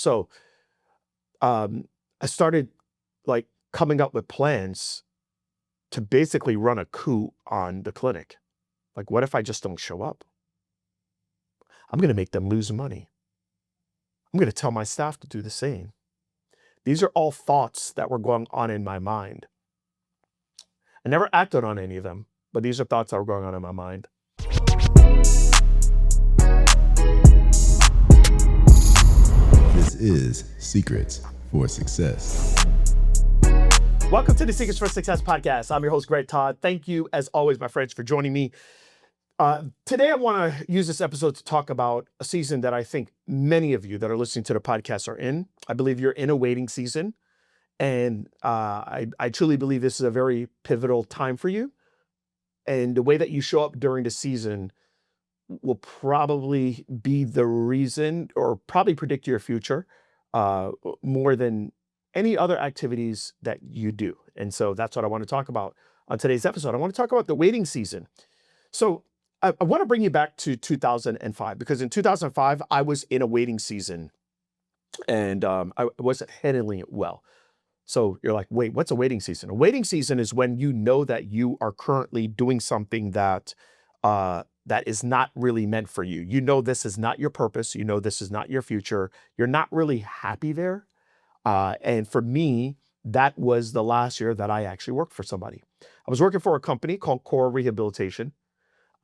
So I started like coming up with plans to basically run a coup on the clinic. Like, what if I just don't show up? I'm going to make them lose money. I'm going to tell my staff to do the same. These are all thoughts that were going on in my mind. I never acted on any of them, but these are thoughts that were going on in my mind. This is Secrets for Success. Welcome to the Secrets for Success podcast. I'm your host, Todd. Thank you, as always, my friends, for joining me. Today, I want to use this episode to talk about a season that I think many of you that are listening to the podcast are in. I believe you're in a waiting season, and I truly believe this is a very pivotal time for you. And the way that you show up during the season will probably be the reason or probably predict your future more than any other activities that you do. And so that's what I want to talk about on today's episode. I want to talk about the waiting season. So I want to bring you back to 2005, because in 2005, I was in a waiting season and I wasn't handling it well. So you're like, wait, what's a waiting season? A waiting season is when you know that you are currently doing something that that is not really meant for you. You know this is not your purpose. You know this is not your future. You're not really happy there. And for me, that was the last year that I actually worked for somebody. I was working for a company called Core Rehabilitation.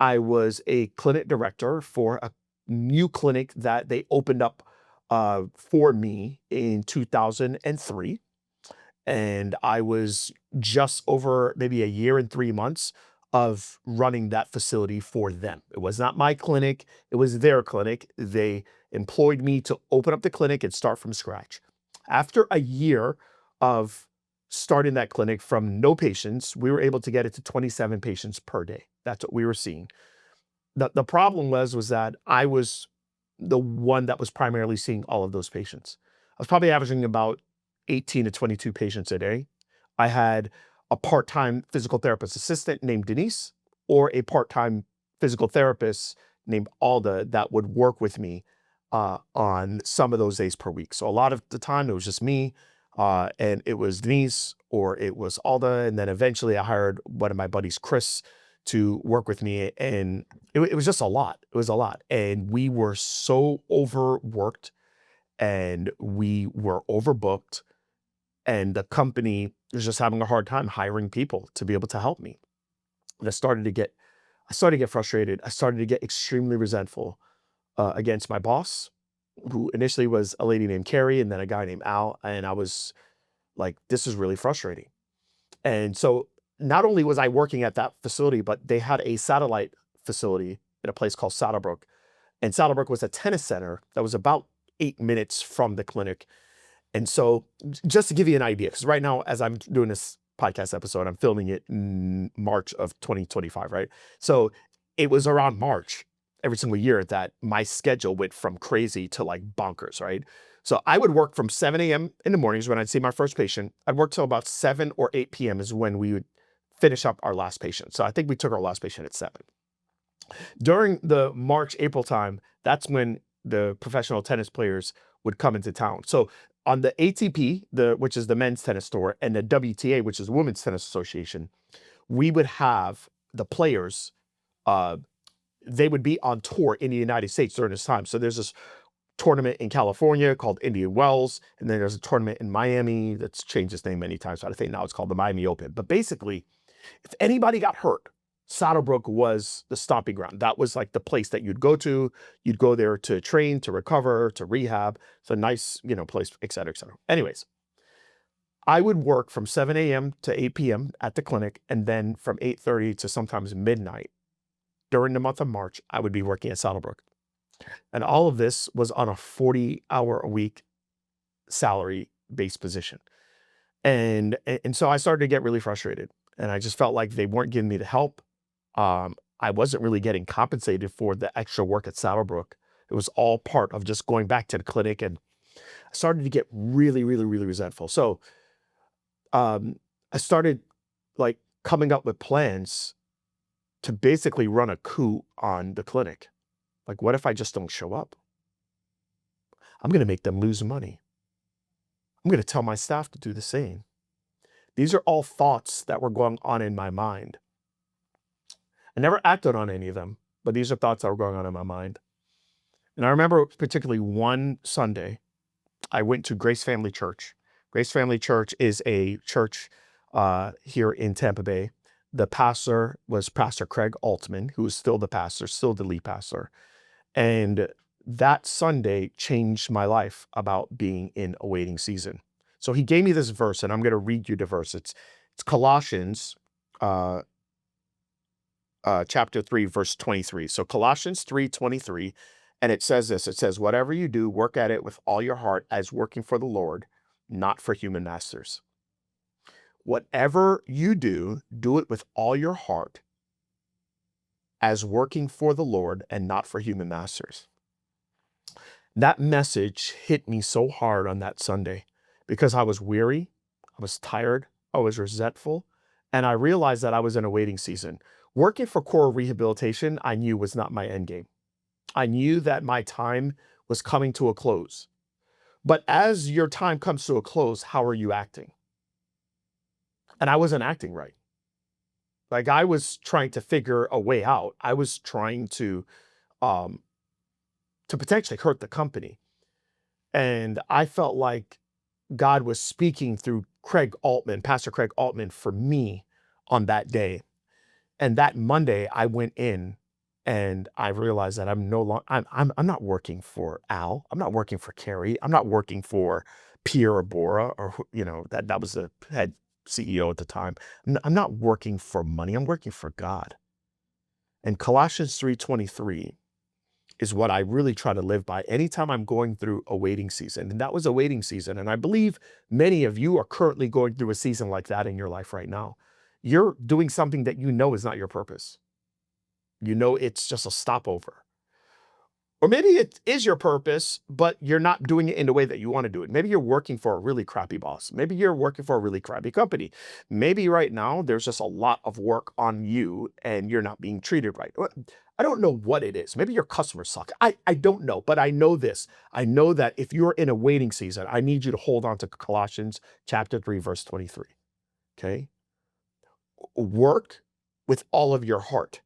I was a clinic director for a new clinic that they opened up for me in 2003. And I was just over maybe a year and 3 months of running that facility for them. It was not my clinic. It was their clinic. They employed me to open up the clinic and start from scratch. After a year of starting that clinic from no patients, we were able to get it to 27 patients per day. That's what we were seeing. The problem was that I was the one that was primarily seeing all of those patients. I was probably averaging about 18 to 22 patients a day. I had a part-time physical therapist assistant named Denise, or a part-time physical therapist named Alda that would work with me on some of those days per week. So a lot of the time it was just me, and it was Denise or it was Alda. And then eventually I hired one of my buddies, Chris, to work with me. And it was just a lot. It was a lot. And we were so overworked and we were overbooked. And the company was just having a hard time hiring people to be able to help me. And I started to get frustrated. I started to get extremely resentful against my boss, who initially was a lady named Carrie and then a guy named Al. And I was like, this is really frustrating. And so not only was I working at that facility, but they had a satellite facility in a place called Saddlebrook. And Saddlebrook was a tennis center that was about 8 minutes from the clinic. And so just to give you an idea, because right now, as I'm doing this podcast episode, I'm filming it in March of 2025, right? So it was around March every single year that my schedule went from crazy to like bonkers, right? So I would work from 7 a.m. in the mornings when I'd see my first patient. I'd work till about 7 or 8 p.m. is when we would finish up our last patient. So I think we took our last patient at 7. During the March, April time, that's when the professional tennis players would come into town. So on the ATP, which is the men's tennis tour, and the WTA, which is the Women's Tennis Association, we would have the players, they would be on tour in the United States during this time. So there's this tournament in California called Indian Wells, and then there's a tournament in Miami that's changed its name many times. So I think now it's called the Miami Open. But basically, if anybody got hurt, Saddlebrook was the stomping ground. That was like the place that you'd go to. You'd go there to train, to recover, to rehab. It's a nice, place, et cetera, et cetera. Anyways, I would work from 7 a.m. to 8 p.m. at the clinic, and then from 8:30 to sometimes midnight during the month of March, I would be working at Saddlebrook. And all of this was on a 40-hour-a-week salary-based position. And so I started to get really frustrated, and I just felt like they weren't giving me the help. I wasn't really getting compensated for the extra work at Saddlebrook. It was all part of just going back to the clinic, and I started to get really, really, really resentful. So I started like coming up with plans to basically run a coup on the clinic. Like, what if I just don't show up? I'm going to make them lose money. I'm going to tell my staff to do the same. These are all thoughts that were going on in my mind. I never acted on any of them, but these are thoughts that were going on in my mind. And I remember particularly one Sunday, I went to Grace Family Church. Grace Family Church is a church here in Tampa Bay. The pastor was Pastor Craig Altman, who is still the pastor, still the lead pastor. And that Sunday changed my life about being in a waiting season. So he gave me this verse, and I'm going to read you the verse. It's Colossians chapter 3, verse 23. So Colossians 3:23, and it says this. It says, whatever you do, work at it with all your heart as working for the Lord, not for human masters. Whatever you do, do it with all your heart as working for the Lord and not for human masters. That message hit me so hard on that Sunday because I was weary, I was tired, I was resentful, and I realized that I was in a waiting season. Working for core rehabilitation, I knew was not my end game. I knew that my time was coming to a close. But as your time comes to a close, how are you acting? And I wasn't acting right. Like I was trying to figure a way out. I was trying to potentially hurt the company. And I felt like God was speaking through Craig Altman, Pastor Craig Altman, for me on that day. And that Monday I went in and I realized that I'm no longer, I'm not working for Al. I'm not working for Carrie. I'm not working for Pierre or Bora or, that was the head CEO at the time. I'm not working for money. I'm working for God. And Colossians 3:23 is what I really try to live by anytime I'm going through a waiting season. And that was a waiting season. And I believe many of you are currently going through a season like that in your life right now. You're doing something that you know is not your purpose. You know it's just a stopover. Or maybe it is your purpose, but you're not doing it in the way that you want to do it. Maybe you're working for a really crappy boss. Maybe you're working for a really crappy company. Maybe right now there's just a lot of work on you and you're not being treated right. I don't know what it is. Maybe your customers suck. I don't know, but I know this. I know that if you're in a waiting season, I need you to hold on to Colossians chapter 3, verse 23. Okay? Work with all of your heart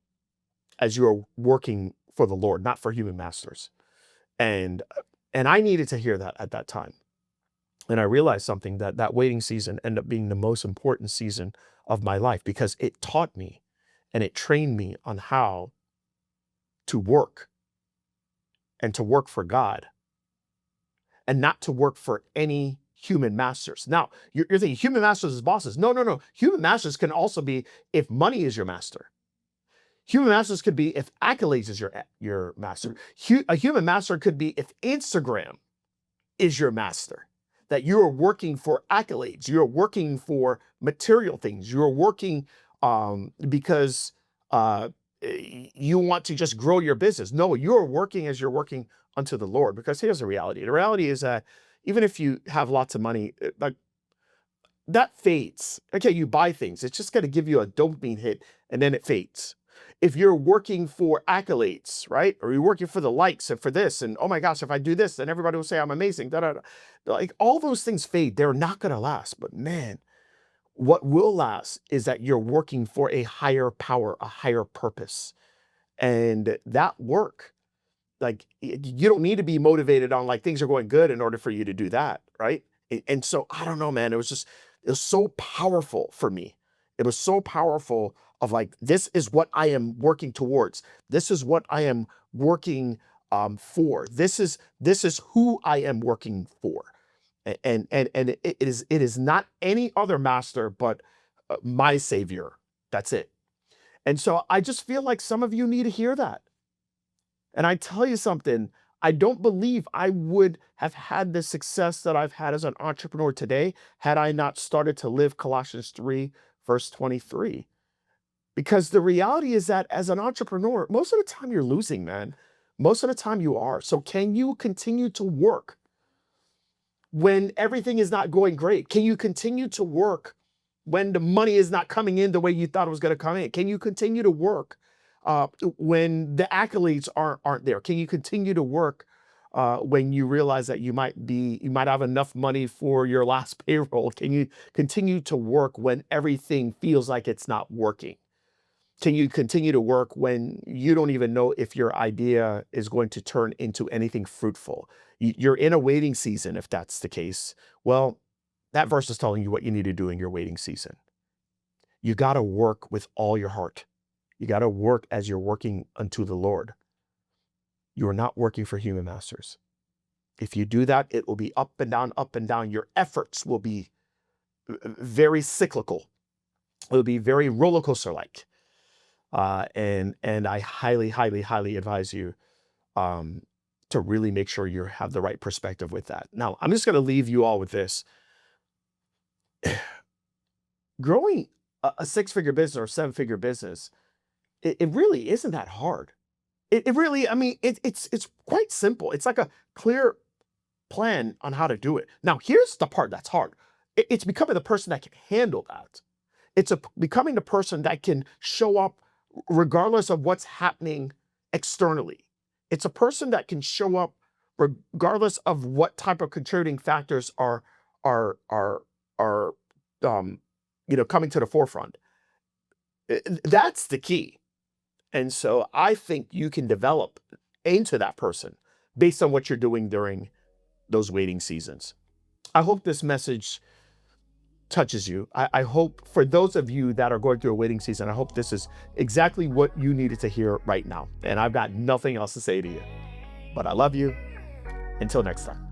as you are working for the Lord, not for human masters. And I needed to hear that at that time. And I realized something, that waiting season ended up being the most important season of my life because it taught me and it trained me on how to work and to work for God and not to work for any human masters. Now, you're thinking human masters as bosses. No. Human masters can also be if money is your master. Human masters could be if accolades is your master. A human master could be if Instagram is your master, that you are working for accolades. You're working for material things. You're working because you want to just grow your business. No, you're working as you're working unto the Lord, because here's the reality. The reality is that even if you have lots of money, like that fades. Okay, you buy things. It's just going to give you a dopamine hit and then it fades. If you're working for accolades, right? Or you're working for the likes and for this, and oh my gosh, if I do this, then everybody will say I'm amazing. Da, da, da. Like all those things fade. They're not going to last. But man, what will last is that you're working for a higher power, a higher purpose. And that work, like you don't need to be motivated on like things are going good in order for you to do that, right? And so I don't know, man, it was so powerful for me. It was so powerful of like, this is what I am working towards. This is what I am working for. This is who I am working for. And it is not any other master, but my savior. That's it. And so I just feel like some of you need to hear that. And I tell you something, I don't believe I would have had the success that I've had as an entrepreneur today had I not started to live Colossians 3, verse 23. Because the reality is that as an entrepreneur, most of the time you're losing, man. Most of the time you are. So can you continue to work when everything is not going great? Can you continue to work when the money is not coming in the way you thought it was going to come in? Can you continue to work when the accolades aren't there? Can you continue to work when you realize that you might have enough money for your last payroll? Can you continue to work when everything feels like it's not working? Can you continue to work when you don't even know if your idea is going to turn into anything fruitful? You're in a waiting season, if that's the case. Well, that verse is telling you what you need to do in your waiting season. You got to work with all your heart. You got to work as you're working unto the Lord. You are not working for human masters. If you do that, it will be up and down, up and down. Your efforts will be very cyclical. It will be very roller coaster-like. And I highly, highly, highly advise you to really make sure you have the right perspective with that. Now, I'm just going to leave you all with this. Growing a six-figure business or seven-figure business, it really isn't that hard. It really, I mean, it's quite simple. It's like a clear plan on how to do it. Now, here's the part that's hard. It's becoming the person that can handle that. It's becoming the person that can show up regardless of what's happening externally. It's a person that can show up regardless of what type of contributing factors are coming to the forefront. That's the key. And so I think you can develop into that person based on what you're doing during those waiting seasons. I hope this message touches you. I hope for those of you that are going through a waiting season, I hope this is exactly what you needed to hear right now. And I've got nothing else to say to you, but I love you. Until next time.